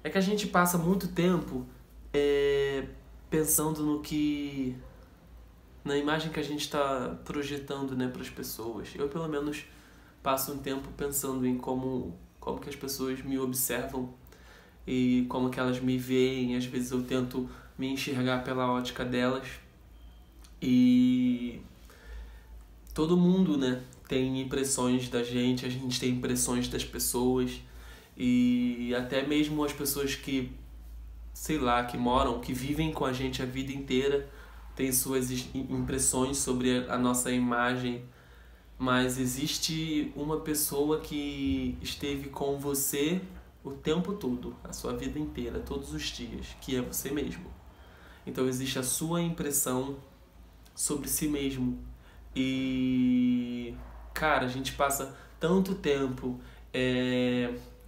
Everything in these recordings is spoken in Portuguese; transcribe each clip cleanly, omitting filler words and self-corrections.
É que a gente passa muito tempo pensando na imagem que a gente está projetando, né, para as pessoas. Eu, pelo menos, passo um tempo pensando em como que as pessoas me observam e como que elas me veem. Às vezes eu tento me enxergar pela ótica delas. E todo mundo, né, tem impressões da gente, a gente tem impressões das pessoas. E até mesmo as pessoas que, sei lá, que moram, que vivem com a gente a vida inteira, têm suas impressões sobre a nossa imagem. Mas existe uma pessoa que esteve com você o tempo todo, a sua vida inteira, todos os dias, que é você mesmo. Então existe a sua impressão sobre si mesmo. E, cara, a gente passa tanto tempo,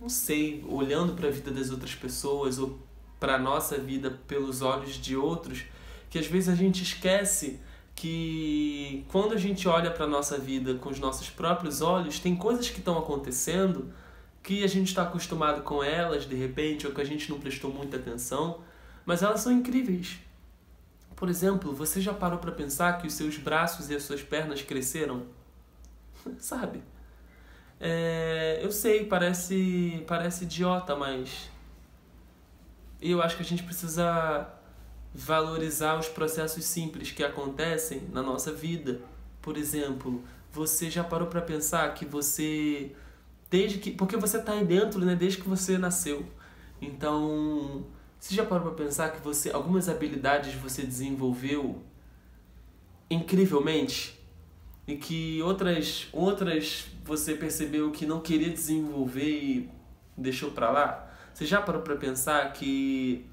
não sei, olhando para a vida das outras pessoas ou para a nossa vida pelos olhos de outros, que às vezes a gente esquece que quando a gente olha para a nossa vida com os nossos próprios olhos, tem coisas que estão acontecendo que a gente está acostumado com elas, de repente, ou que a gente não prestou muita atenção, mas elas são incríveis. Por exemplo, você já parou para pensar que os seus braços e as suas pernas cresceram? Sabe? Eu sei, parece idiota, mas eu acho que a gente precisa valorizar os processos simples que acontecem na nossa vida. Por exemplo, você já parou para pensar que você, porque você está aí dentro, né, desde que você nasceu. Então, você já parou para pensar que algumas habilidades você desenvolveu incrivelmente e que outras você percebeu que não queria desenvolver e deixou para lá? Você já parou para pensar que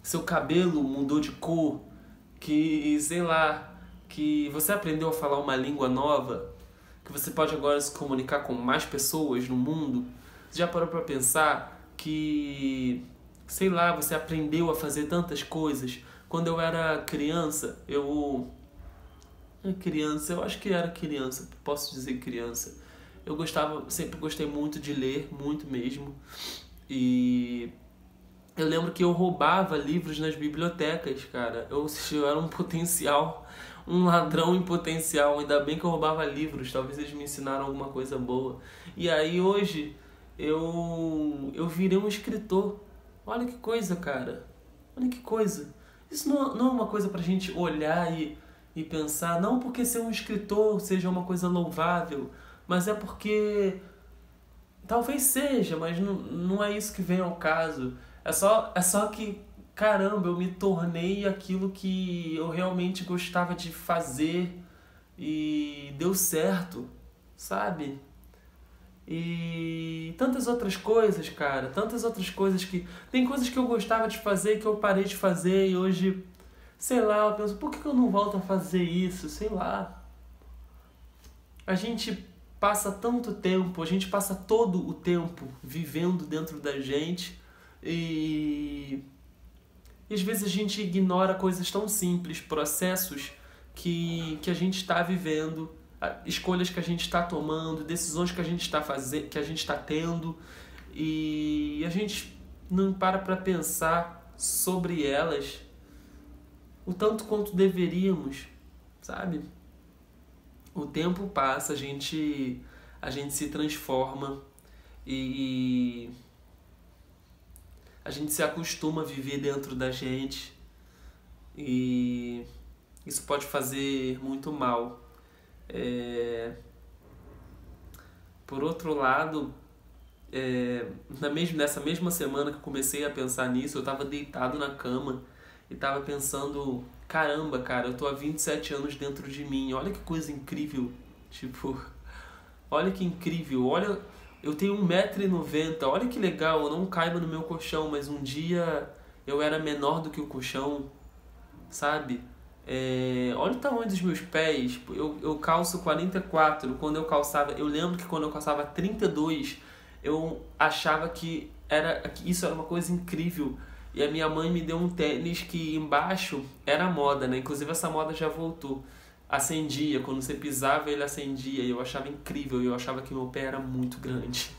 seu cabelo mudou de cor, que, sei lá, que você aprendeu a falar uma língua nova, que você pode agora se comunicar com mais pessoas no mundo? Você já parou para pensar que, sei lá, você aprendeu a fazer tantas coisas? Quando eu era criança, eu acho que era criança, posso dizer criança. Sempre gostei muito de ler, muito mesmo. E eu lembro que eu roubava livros nas bibliotecas, cara. Eu era um ladrão em potencial. Ainda bem que eu roubava livros, talvez eles me ensinaram alguma coisa boa. E aí hoje eu virei um escritor. Olha que coisa, cara. Olha que coisa. Isso não é uma coisa pra gente olhar e pensar, não porque ser um escritor seja uma coisa louvável, mas é porque talvez seja, mas não é isso que vem ao caso. É só que, caramba, eu me tornei aquilo que eu realmente gostava de fazer e deu certo, sabe? E tantas outras coisas, cara, tantas outras coisas que... Tem coisas que eu gostava de fazer que eu parei de fazer e hoje, sei lá, eu penso, por que eu não volto a fazer isso? Sei lá. A gente passa tanto tempo, a gente passa todo o tempo vivendo dentro da gente e às vezes a gente ignora coisas tão simples, processos que a gente está vivendo, escolhas que a gente está tomando, decisões que a gente está fazendo, que a gente está tendo, e a gente não para pensar sobre elas o tanto quanto deveríamos, sabe? O tempo passa, a gente se transforma e a gente se acostuma a viver dentro da gente e isso pode fazer muito mal. Por outro lado, nessa mesma semana que eu comecei a pensar nisso, eu estava deitado na cama e estava pensando, caramba, cara, eu tô há 27 anos dentro de mim, olha que coisa incrível, tipo, olha que incrível, olha, eu tenho 1,90 m, olha que legal, eu não caibo no meu colchão, mas um dia eu era menor do que o colchão, sabe? Olha o tamanho dos meus pés, eu calço 44, eu lembro que quando eu calçava 32, eu achava que isso era uma coisa incrível. E a minha mãe me deu um tênis que embaixo era moda, né? Inclusive essa moda já voltou. Acendia, quando você pisava ele acendia. E eu achava incrível, eu achava que meu pé era muito grande.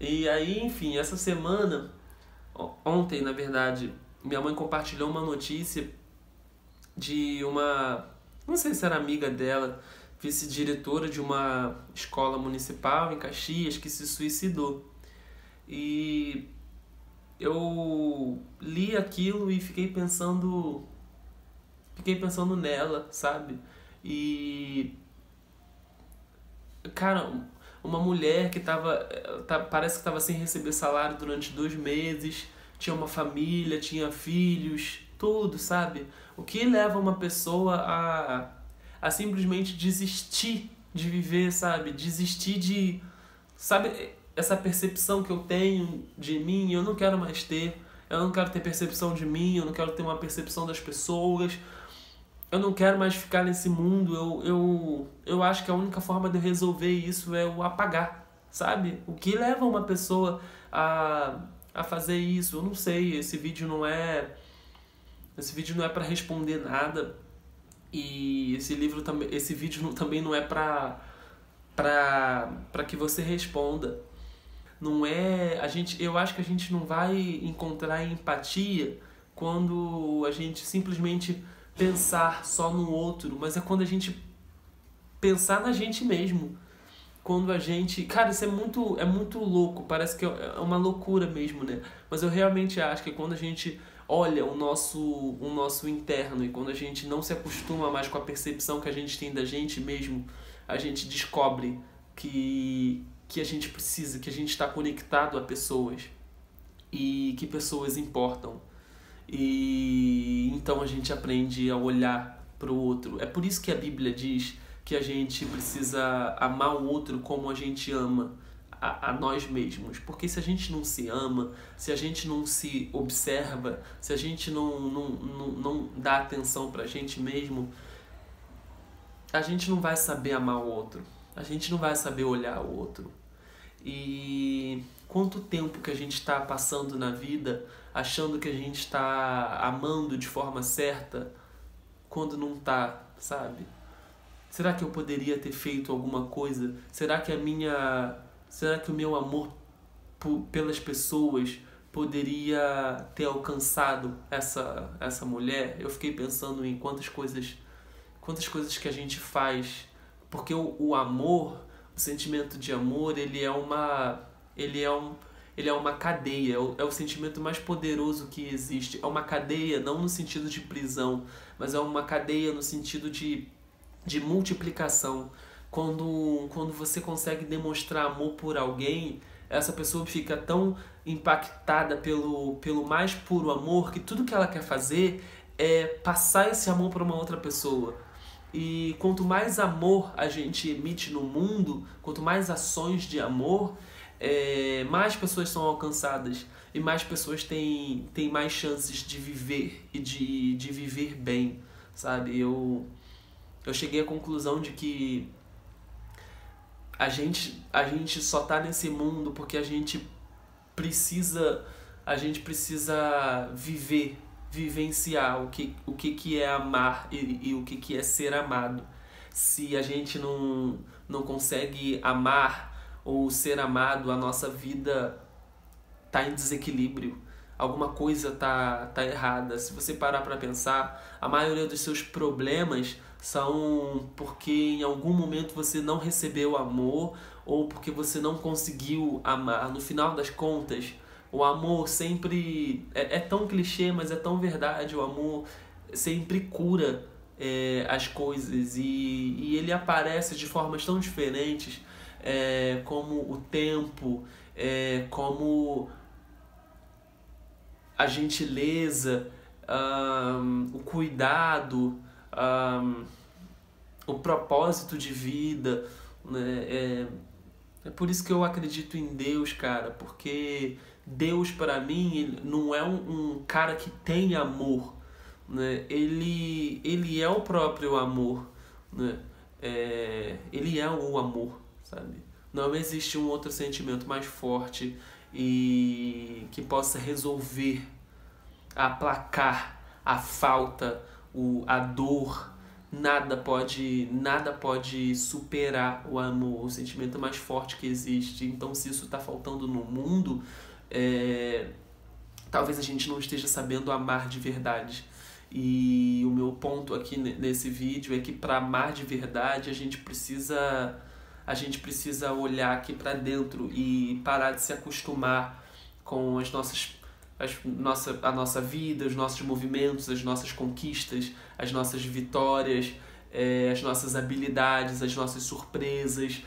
E aí, enfim, essa semana, ontem, na verdade, minha mãe compartilhou uma notícia de uma, não sei se era amiga dela, vice-diretora de uma escola municipal em Caxias, que se suicidou. E eu li aquilo e fiquei pensando nela, sabe? E, cara, uma mulher que parece que estava sem receber salário durante 2 meses, tinha uma família, tinha filhos, tudo, sabe? O que leva uma pessoa a simplesmente desistir de viver, sabe? Desistir de, sabe, essa percepção que eu tenho de mim, eu não quero mais ter. Eu não quero ter percepção de mim, eu não quero ter uma percepção das pessoas. Eu não quero mais ficar nesse mundo. Eu acho que a única forma de eu resolver isso é o apagar, sabe? O que leva uma pessoa a fazer isso? Eu não sei. Esse vídeo não é para responder nada. E esse vídeo também não é para que você responda. Não é, eu acho que a gente não vai encontrar empatia quando a gente simplesmente pensar só no outro, mas é quando a gente pensar na gente mesmo. Quando a gente, cara, isso é muito louco, parece que é uma loucura mesmo, né? Mas eu realmente acho que quando a gente olha o nosso interno e quando a gente não se acostuma mais com a percepção que a gente tem da gente mesmo, a gente descobre que a gente precisa, que a gente está conectado a pessoas e que pessoas importam. E então a gente aprende a olhar para o outro. É por isso que a Bíblia diz que a gente precisa amar o outro como a gente ama a nós mesmos. Porque se a gente não se ama, se a gente não se observa, se a gente não dá atenção para a gente mesmo, a gente não vai saber amar o outro. A gente não vai saber olhar o outro. E quanto tempo que a gente está passando na vida achando que a gente está amando de forma certa quando não tá, sabe? Será que eu poderia ter feito alguma coisa? Será que o meu amor pelas pessoas poderia ter alcançado essa mulher? Eu fiquei pensando em quantas coisas que a gente faz, porque o amor, o sentimento de amor, ele é uma cadeia, é o sentimento mais poderoso que existe. É uma cadeia não no sentido de prisão, mas é uma cadeia no sentido de multiplicação. Quando você consegue demonstrar amor por alguém, essa pessoa fica tão impactada pelo mais puro amor que tudo que ela quer fazer é passar esse amor para uma outra pessoa. E quanto mais amor a gente emite no mundo, quanto mais ações de amor, mais pessoas são alcançadas e mais pessoas têm mais chances de viver e de viver bem, sabe? Eu cheguei à conclusão de que a gente só tá nesse mundo porque precisa a gente precisa vivenciar o que é amar e o que é ser amado. Se a gente não consegue amar ou ser amado, a nossa vida tá em desequilíbrio. Alguma coisa tá errada. Se você parar para pensar, a maioria dos seus problemas são porque em algum momento você não recebeu amor ou porque você não conseguiu amar. No final das contas, o amor sempre é tão clichê, mas é tão verdade. O amor sempre cura as coisas e ele aparece de formas tão diferentes, como o tempo, como a gentileza, o cuidado, o propósito de vida, né? É por isso que eu acredito em Deus, cara, porque Deus para mim ele não é um cara que tem amor, né? Ele é o próprio amor, né? Ele é o amor, sabe? Não existe um outro sentimento mais forte e que possa resolver, aplacar a falta, a dor, nada pode superar o amor, o sentimento mais forte que existe. Então, se isso está faltando no mundo, talvez a gente não esteja sabendo amar de verdade. E o meu ponto aqui nesse vídeo é que para amar de verdade a gente precisa olhar aqui para dentro e parar de se acostumar com a nossa vida, os nossos movimentos, as nossas conquistas, as nossas vitórias, as nossas habilidades, as nossas surpresas,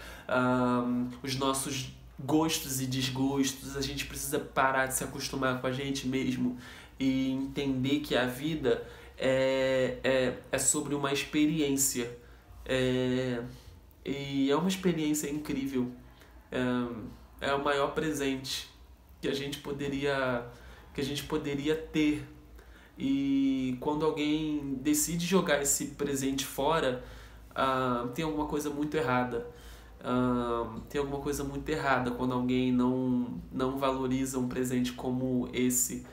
os nossos gostos e desgostos. A gente precisa parar de se acostumar com a gente mesmo e entender que a vida é sobre uma experiência. E é uma experiência incrível. É o maior presente que a gente poderia ter. E quando alguém decide jogar esse presente fora, tem alguma coisa muito errada. Tem alguma coisa muito errada quando alguém não valoriza um presente como esse.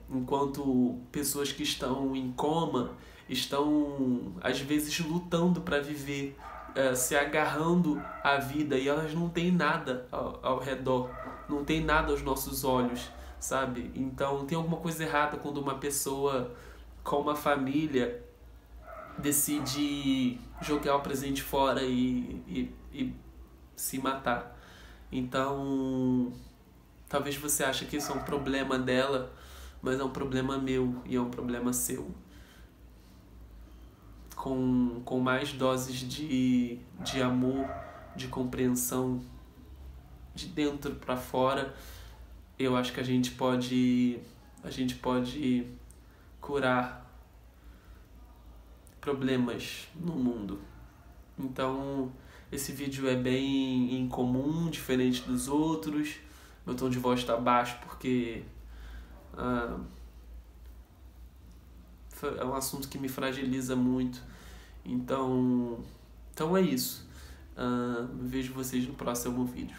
Enquanto pessoas que estão em coma estão, às vezes, lutando para viver, se agarrando à vida, e elas não têm nada ao redor, não tem nada aos nossos olhos, sabe? Então tem alguma coisa errada quando uma pessoa com uma família decide jogar o presente fora e se matar. Então, talvez você ache que isso é um problema dela, mas é um problema meu e é um problema seu. Com mais doses de amor, de compreensão, de dentro para fora, eu acho que a gente pode curar problemas no mundo. Então, esse vídeo é bem incomum, diferente dos outros. Meu tom de voz está baixo porque é um assunto que me fragiliza muito. Então é isso. Vejo vocês no próximo vídeo.